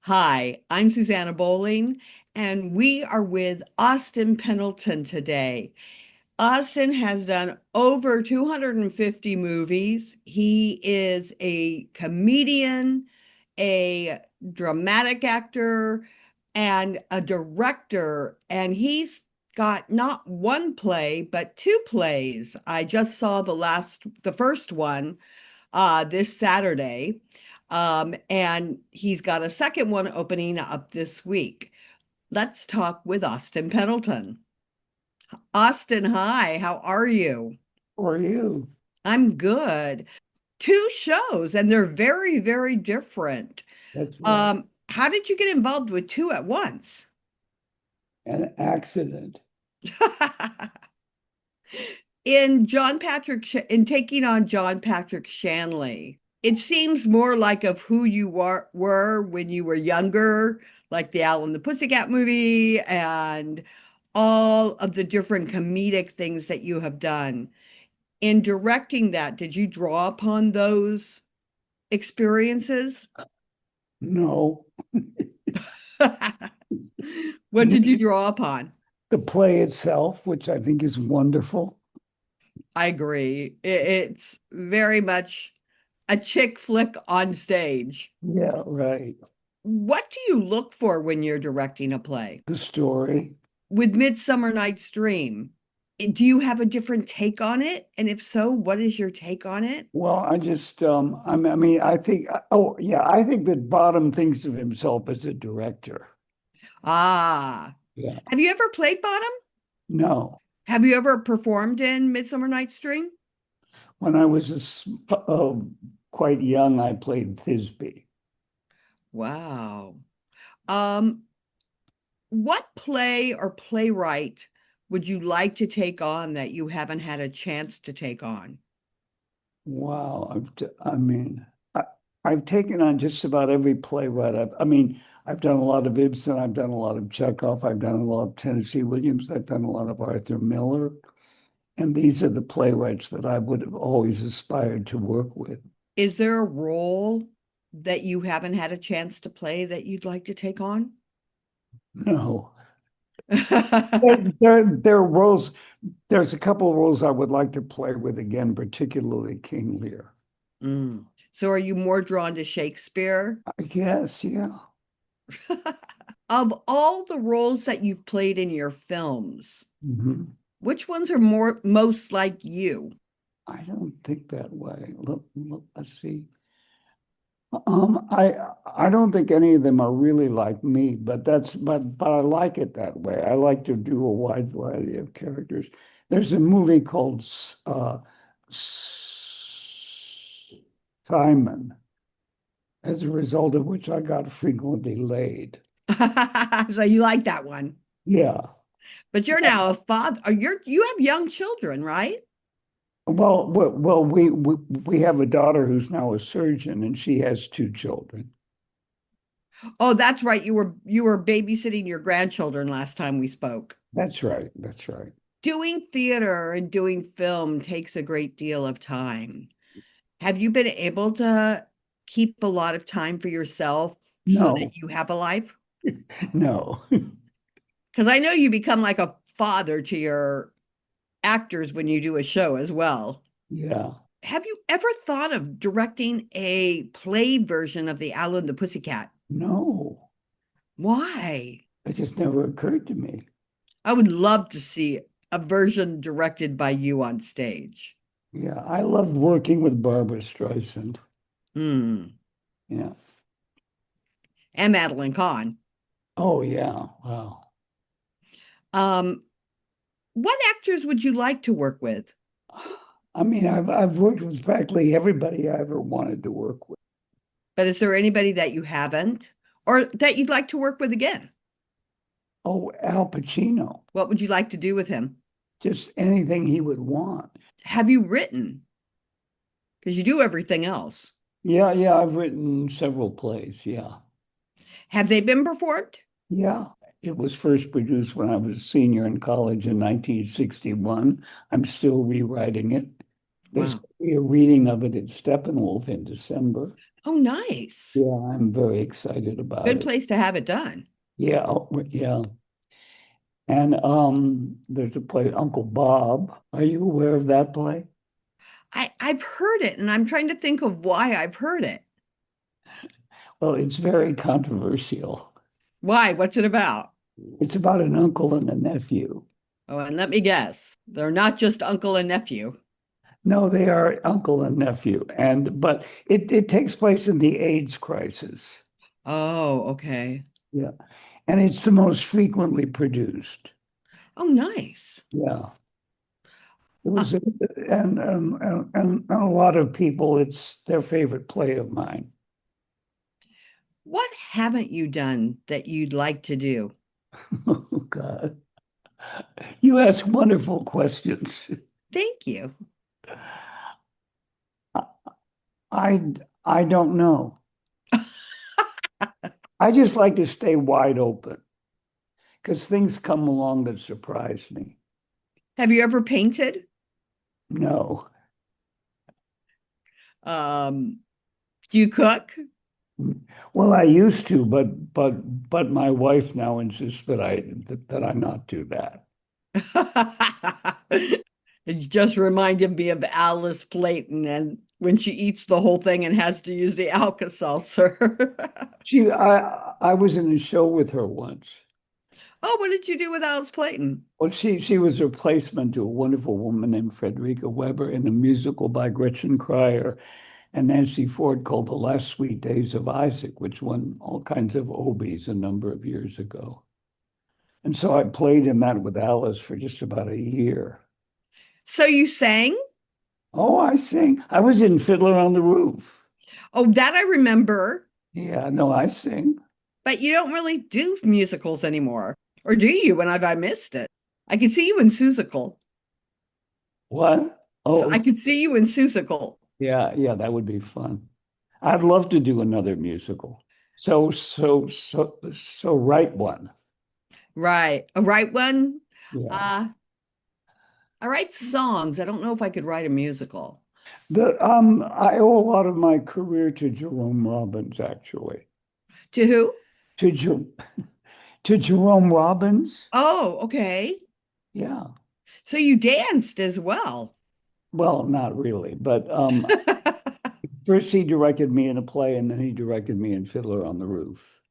Hi, I'm Susanna Bowling, and we are with Austin Pendleton today. Austin has done over 250 movies. He is a comedian, a dramatic actor, and a director, and he's got not one play, but two plays. I just saw the first one this Saturday. And he's got a second one opening up this week. Let's talk with Austin Pendleton. Austin, hi, how are you? For you. I'm good. Two shows, and they're very, very different. That's right. How did you get involved with two at once? An accident. In taking on John Patrick Shanley, it seems more like of who you were when you were younger, like the Owl and the Pussycat movie and all of the different comedic things that you have done. In directing that, did you draw upon those experiences? No. What did you draw upon? The play itself, which I think is wonderful. I agree. It's very much a chick flick on stage. Yeah, right. What do you look for when you're directing a play? The story. With Midsummer Night's Dream, do you have a different take on it? And if so, what is your take on it? Well, I think, oh, yeah, I think that Bottom thinks of himself as a director. Ah, Yeah. have you ever played Bottom? No. Have you ever performed in Midsummer Night's Dream? When I was quite young, I played Thisbe. Wow. Um, what play or playwright would you like to take on that you haven't had a chance to take on? Wow. I've taken on just about every playwright. I've done a lot of Ibsen. I've done a lot of Chekhov. I've done a lot of Tennessee Williams. I've done a lot of Arthur Miller. And these are the playwrights that I would have always aspired to work with. Is there a role that you haven't had a chance to play that you'd like to take on? No. There are roles, there's a couple of roles I would like to play with again, particularly King Lear. Mm. So are you more drawn to Shakespeare? I guess, yeah. Of all the roles that you've played in your films, Mhm. which ones are most like you? I don't think that way. Let's see. I don't think any of them are really like me, but I like it that way. I like to do a wide variety of characters. There's a movie called Simon, as a result of which I got frequently laid. So you like that one. Yeah. But you're now a father. You have young children, right? We have a daughter who's now a surgeon, and she has two children. Oh, that's right. You were babysitting your grandchildren last time we spoke. That's right. That's right. Doing theater and doing film takes a great deal of time. Have you been able to keep a lot of time for yourself so that No, you have a life? no. Because I know you become like a father to your actors when you do a show as well. Yeah. Have you ever thought of directing a play version of The Owl and the Pussycat? No. Why? It just never occurred to me. I would love to see a version directed by you on stage. Yeah, I loved working with Barbara Streisand. Hmm. Yeah. And Madeline Kahn. Oh, yeah. Wow. Um, what actors would you like to work with? I've worked with practically everybody I ever wanted to work with. But is there anybody that you haven't or that you'd like to work with again? Oh, Al Pacino. What would you like to do with him? Just anything he would want. Have you written? Because you do everything else. Yeah, yeah. I've written several plays. Yeah. Have they been performed? Yeah. It was first produced when I was a senior in college in 1961. I'm still rewriting it. There's Wow. going to be a reading of it at Steppenwolf in December. Oh, nice. Yeah, I'm very excited about Good it. place to have it done. Yeah, yeah. And there's a play, Uncle Bob. Are you aware of that play? I've heard it, and I'm trying to think of why I've heard it. Well, it's very controversial. Why? What's it about? It's about an uncle and a nephew. Oh, and let me guess. They're not just uncle and nephew. No, they are uncle and nephew, and but it takes place in the AIDS crisis. Oh, okay. Yeah, and it's the most frequently produced. Oh, nice. Yeah, it Uh, was, and a lot of people, it's their favorite play of mine. what haven't you done that you'd like to do? Oh God, you ask wonderful questions. Thank you. I I don't know. I just like to stay wide open because things come along that surprise me. Have you ever painted? No. Um, do you cook? Well, I used to, but my wife now insists that I not do that. It just reminded me of Alice Playton and when she eats the whole thing and has to use the Alka-Seltzer. I was in a show with her once. Oh, what did you do with Alice Playton? Well, she was a replacement to a wonderful woman named Frederica Weber in a musical by Gretchen Cryer and Nancy Ford called The Last Sweet Days of Isaac, which won all kinds of Obies a number of years ago. And so I played in that with Alice for just about a year. So you sang? Oh, I sing. I was in Fiddler on the Roof. Oh, that I remember, Yeah, no, I sing. but you don't really do musicals anymore. Or do you? When have I missed it? I can see you in Seussical. What? So I Oh, could see you in Seussical. yeah, yeah, that would be fun. I'd love to do another musical. So write one. Right. A right one? Yeah. Uh, I write songs. I don't know if I could write a musical. I owe a lot of my career to Jerome Robbins, actually. To who? To Jer to Jerome Robbins. Oh, okay. Yeah. So you danced as well. Well, not really, but first he directed me in a play, and then he directed me in Fiddler on the Roof.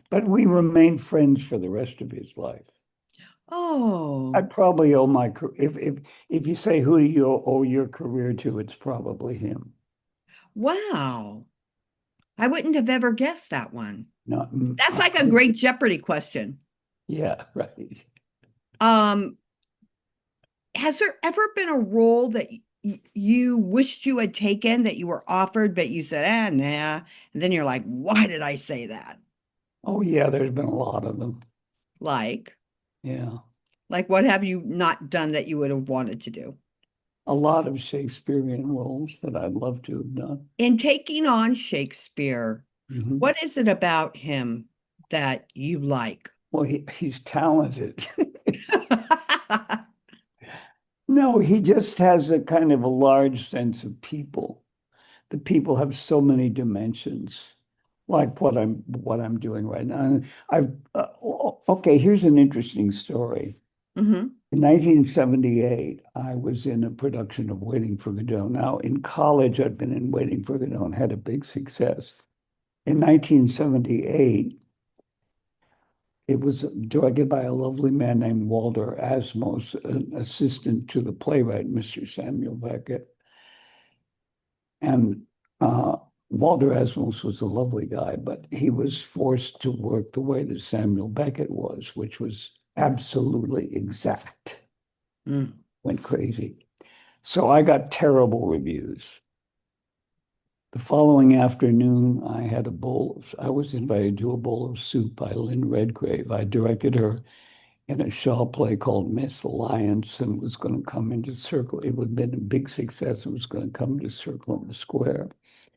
But we remained friends for the rest of his life. I Oh, probably owe my if you say who do you owe your career to, it's probably him. wow. I wouldn't have ever guessed that one. Not, That's like a great Jeopardy question. yeah, right. Um, has there ever been a role that you wished you had taken that you were offered, but you said, ah, nah. And then you're like, why did I say that? Oh yeah, there's been a lot of them. Like, Yeah, like what have you not done that you would have wanted to do? a lot of Shakespearean roles that I'd love to have done. In taking on Shakespeare, Mhm. what is it about him that you like? Well, he's talented. No, he just has a kind of a large sense of people. The people have so many dimensions, like what I'm doing right now. And okay, here's an interesting story. Hmm. In 1978, I was in a production of Waiting for Godot. Now, in college, I'd been in Waiting for Godot and had a big success. In 1978, it was directed by a lovely man named Walter Asmos, an assistant to the playwright, Mr. Samuel Beckett. And Walter Asmos was a lovely guy, but he was forced to work the way that Samuel Beckett was, which was absolutely exact. Mm. Went crazy. So I got terrible reviews. The following afternoon, I was invited to a bowl of soup by Lynn Redgrave. I directed her in a Shaw play called Miss Alliance and was going to come into Circle. It would have been a big success. It was going to come to Circle in the Square.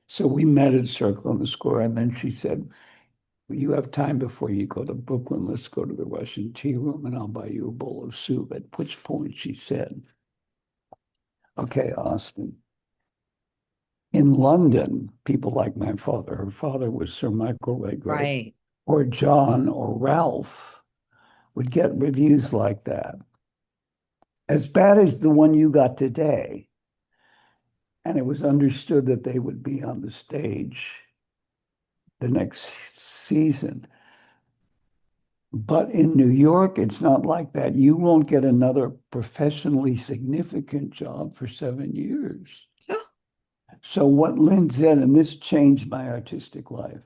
So we met at Circle in the Square, and then she said, "Well, you have time before you go to Brooklyn. Let's go to the Russian tea room and I'll buy you a bowl of soup." At which point she said, "Okay, Austin, in London, people like my father, her father was Sir Michael Redgrave, Right. or John or Ralph would get reviews like that. As bad as the one you got today, and it was understood that they would be on the stage the next season. But in New York, it's not like that. You won't get another professionally significant job for 7 years. Oh, So what Lynn said, and this changed my artistic life,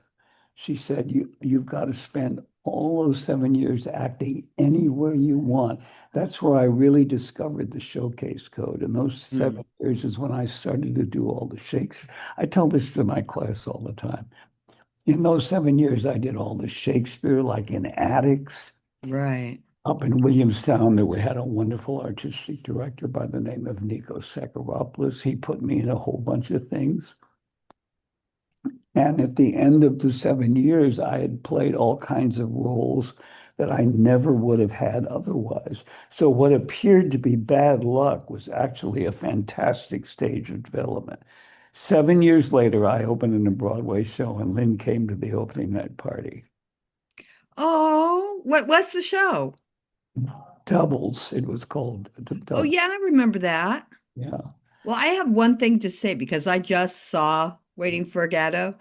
she said, you've got to spend all those 7 years acting anywhere you want. That's where I really discovered the showcase code. And those mm, 7 years is when I started to do all the Shakespeare. I tell this to my class all the time. In those 7 years, I did all the Shakespeare, like in attics. right. Up in Williamstown, we had a wonderful artistic director by the name of Nikos Sakaropoulos. He put me in a whole bunch of things. And at the end of the 7 years, I had played all kinds of roles that I never would have had otherwise. So what appeared to be bad luck was actually a fantastic stage of development. 7 years later, I opened in a Broadway show, and Lynn came to the opening night party. Oh, what's the show? Doubles, it was called. Oh, yeah, I remember that. Yeah. Well, I have one thing to say because I just saw Waiting for Godot,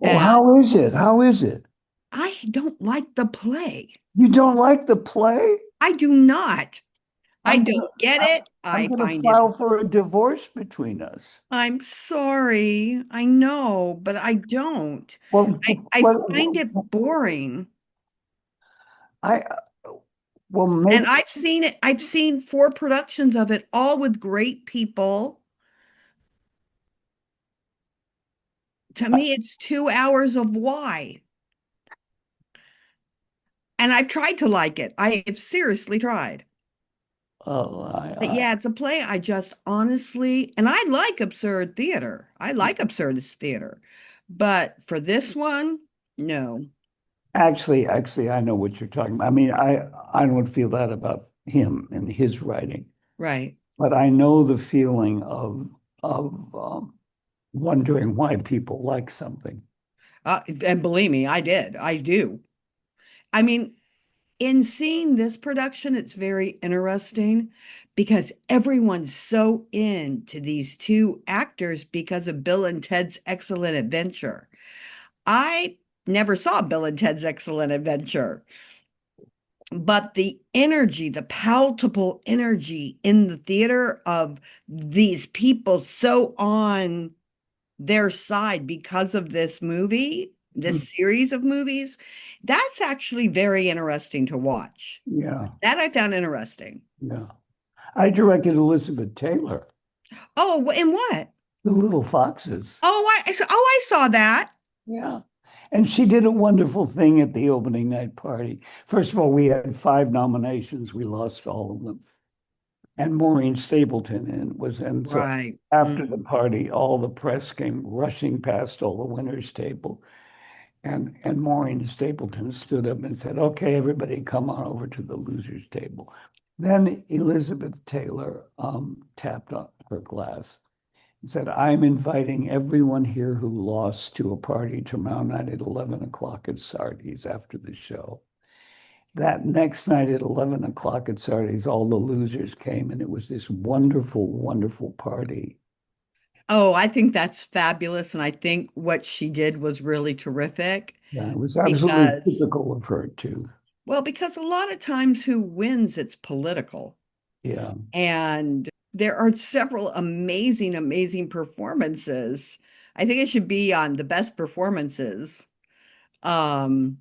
Oh, and how is it? How is it? I don't like the play. You don't like the play? I do not. I I'm don't gonna, get I'm, it. I'm I gonna find it, file for a divorce between us. I'm sorry. I know, but I don't. Well, I find it boring. I well And maybe I've seen it. I've seen four productions of it, all with great people. To me, it's 2 hours of why. And I've tried to like it. I have seriously tried. oh But I yeah, it's a play I just honestly, and I like absurd theater. I like absurdist theater. But for this one, no. actually I know what you're talking about. I mean, I don't feel that about him and his writing, Right. but I know the feeling of wondering why people like something. And believe me, I did. I do. I mean, in seeing this production, it's very interesting because everyone's so into these two actors because of Bill and Ted's Excellent Adventure. I never saw Bill and Ted's Excellent Adventure, but the energy, the palpable energy in the theater of these people so on their side because of this movie, Mm, this series of movies, that's actually very interesting to watch. yeah, That I found interesting. yeah. I directed Elizabeth Taylor, Oh, and what? The Little Foxes. I saw that. Yeah. And she did a wonderful thing at the opening night party. First of all, we had 5 nominations. We lost all of them. And Maureen Stapleton was in. So Right. after the Mhm. party, all the press came rushing past all the winners' table. And Maureen Stapleton stood up and said, "Okay, everybody come on over to the losers' table." Then Elizabeth Taylor tapped on her glass and said, "I'm inviting everyone here who lost to a party tomorrow night at 11 o'clock at Sardi's after the show." That next night at 11 o'clock at Sardi's, all the losers came, and it was this wonderful, wonderful party. Oh, I think that's fabulous. And I think what she did was really terrific Yeah, it was absolutely because, typical of her, too. well, because a lot of times who wins, it's political. Yeah. And there are several amazing, amazing performances. I think it should be on the best performances. Um,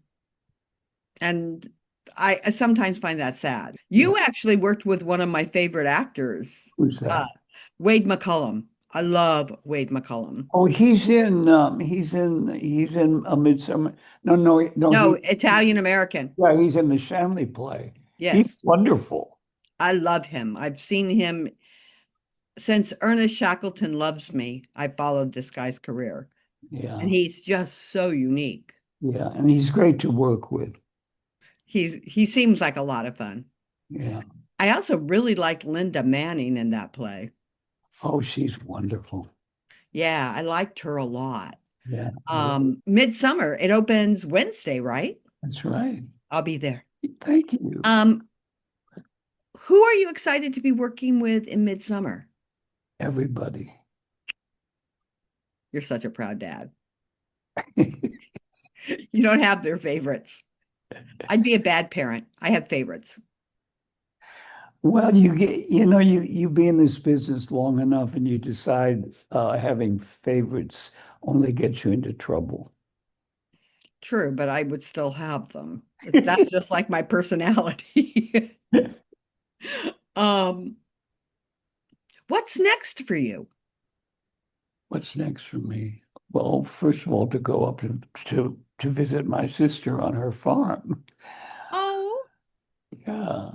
and I sometimes find that sad. Yeah. You actually worked with one of my favorite actors, Who's uh, that? Wade McCullum. I love Wade McCullum. Oh, he's in A Midsummer. No, no, no, No, Italian American. yeah, he's in the Shanley play. He's Yes, wonderful. I love him. I've seen him since Ernest Shackleton Loves Me. I followed this guy's career, and Yeah. he's just so unique. Yeah. And he's great to work with. He seems like a lot of fun. Yeah. I also really liked Linda Manning in that play. Oh, she's wonderful. Yeah, I liked her a lot. Yeah, Midsummer, it opens Wednesday, right? that's right. I'll be there. Thank you, Um, who are you excited to be working with in Midsummer? everybody. You're such a proud dad. You don't have their favorites. I'd be a bad parent. I have favorites. Well, you get, you be in this business long enough and you decide having favorites only gets you into trouble. True, but I would still have them. That's just like my personality. Um, what's next for you? What's next for me? Well, first of all, to go up to visit my sister on her farm. Oh, Yeah,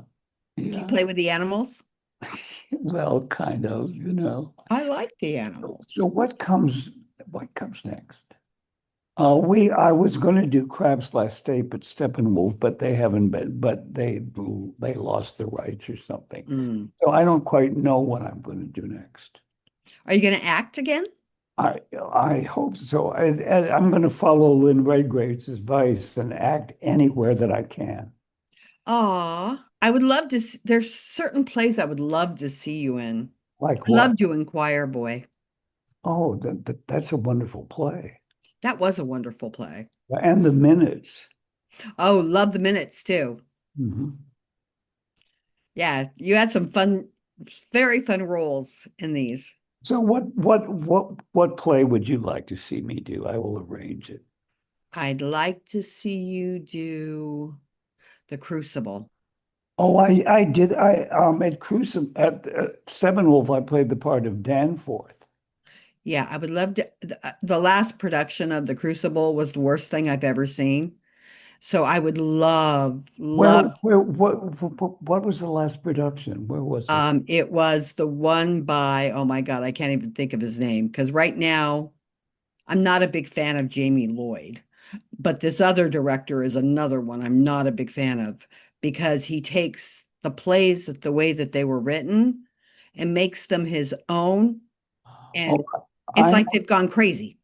do you yeah. play with the animals? Well, kind of. I like the animals. So what comes next? I was going to do Crab's Last State at Steppenwolf, but they haven't been, but they lost the rights or something. Mm. So I don't quite know what I'm going to do next. Are you going to act again? I hope so. I'm going to follow Lynn Redgrave's advice and act anywhere that I can. Aw, I would love to see, there's certain plays I would love to see you in. Like I what? loved you in Choir Boy. Oh, that's a wonderful play. That was a wonderful play. And the minutes. Oh, love the minutes too. Mhm. Yeah, you had some fun, very fun roles in these. So what play would you like to see me do? I will arrange it. I'd like to see you do The Crucible. Oh, I did. At Crucible at Steppenwolf, I played the part of Danforth. Yeah, I would love to. The last production of The Crucible was the worst thing I've ever seen. So I would Where love. where what was the last production? Where was it? It was the one by, oh my God, I can't even think of his name because right now I'm not a big fan of Jamie Lloyd, but this other director is another one I'm not a big fan of because he takes the plays the way that they were written and makes them his own, Oh, and it's I like they've gone crazy.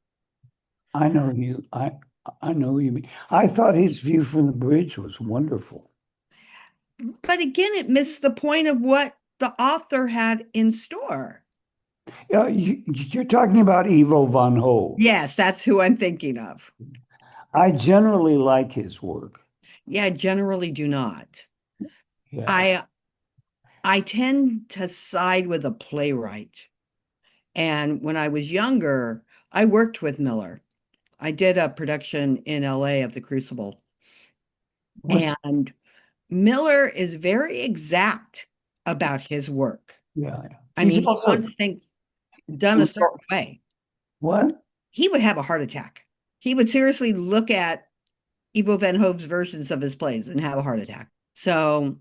I know you. I know you mean. I thought his view from the bridge was wonderful. But again, it missed the point of what the author had in store. Yeah, you're talking about Ivo van Hove. Yes, that's who I'm thinking of. I generally like his work. Yeah, I generally do not. Yeah. I I tend to side with a playwright. And when I was younger, I worked with Miller. I did a production in LA of The Crucible. What's And Miller is very exact about his work. yeah. I He's mean, he also wants things done a certain way. what? He would have a heart attack. He would seriously look at Ivo Van Hove's versions of his plays and have a heart attack. So,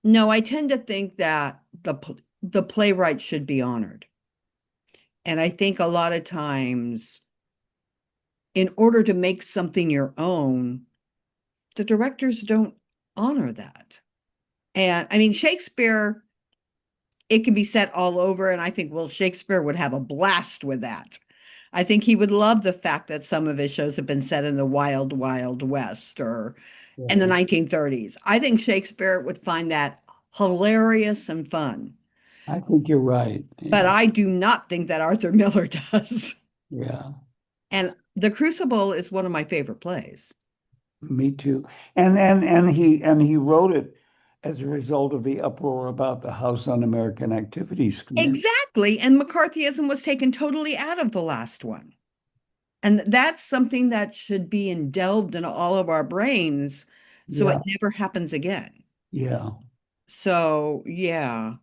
no, I tend to think that the playwright should be honored. And I think a lot of times, in order to make something your own, the directors don't honor that. And I mean, Shakespeare, it can be set all over. And I think, well, Shakespeare would have a blast with that. I think he would love the fact that some of his shows have been set in the wild, wild west or in the Yeah, 1930s. I think Shakespeare would find that hilarious and fun. I think you're right. But Yeah. I do not think that Arthur Miller does. Yeah. And The Crucible is one of my favorite plays. Me too. And he wrote it as a result of the uproar about the House Un-American Activities Committee. Exactly. And McCarthyism was taken totally out of the last one. And that's something that should be indelved in all of our brains so it Yeah, never happens again. yeah. So, yeah.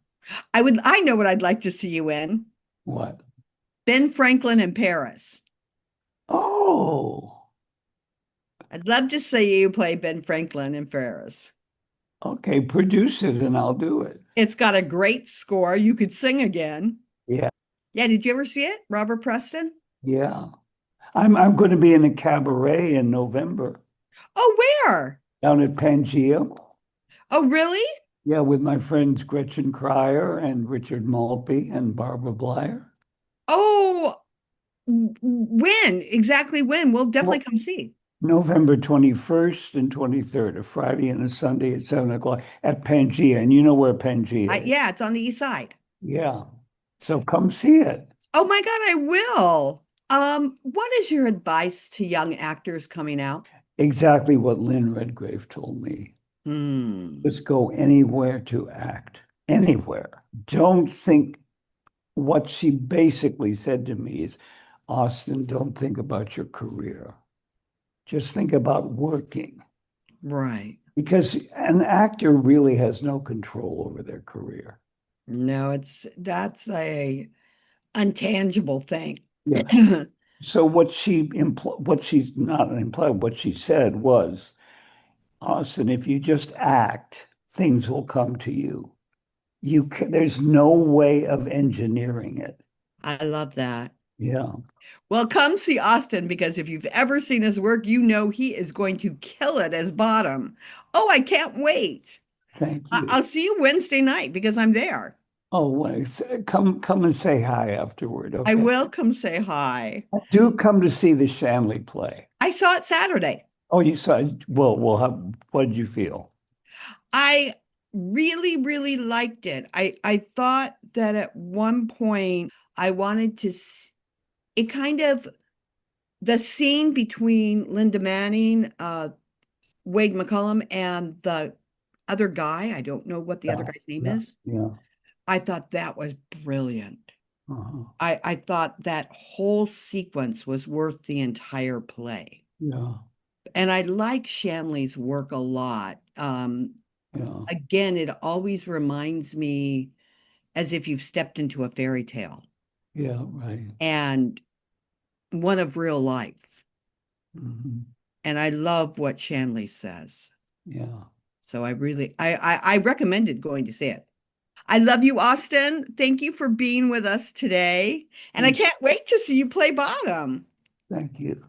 I know what I'd like to see you in. What? Ben Franklin in Paris. Oh, I'd love to see you play Ben Franklin in Paris. okay. Produce it and I'll do it. It's got a great score. You could sing again. Yeah, Yeah, did you ever see it? Robert Preston? yeah. I'm going to be in a cabaret in November Oh, where? down at Pangea. Oh, really? Yeah, with my friends Gretchen Cryer and Richard Maltby and Barbara Blyer. Oh, When? Exactly when? We'll definitely Well, come see. November 21st and 23rd, a Friday and a Sunday at 7 o'clock at Pangea. And you know where Pangea is. Yeah, it's on the east side. Yeah. So come see it. Oh my God, I will. What is your advice to young actors coming out? Exactly what Lynn Redgrave told me. Hmm. Just go anywhere to act. Anywhere. Don't think what she basically said to me is, Austin, don't think about your career. Just think about working. Right. Because an actor really has no control over their career. No, that's a intangible thing. Yeah. So what she's not implied, what she said was, Austin, if you just act, things will come to you. There's no way of engineering it. I love that. Yeah. Well, come see Austin because if you've ever seen his work, you know he is going to kill it as Bottom. Oh, I can't wait. Thank you. I'll see you Wednesday night because I'm there. Oh, wait, come and say hi afterward. I Okay. will come say hi. Do come to see the Shanley play. I saw it Saturday. Oh, you saw, well, what did you feel? I really, really liked it. I thought that at one point I wanted to, it kind of, the scene between Linda Manning, Wade McCullum, and the other guy, I don't know what the other Yeah, guy's name yeah, is. yeah. I thought that was brilliant. Uh-huh. I thought that whole sequence was worth the entire play. Yeah, And I like Shanley's work a lot. yeah, Again, it always reminds me as if you've stepped into a fairy tale yeah, right. and one of real life. Hmm. And I love what Shanley says. Yeah. So I really I recommended going to see it. I love you, Austin. Thank you for being with us today. And I Thank, can't wait to see you play Bottom. thank you.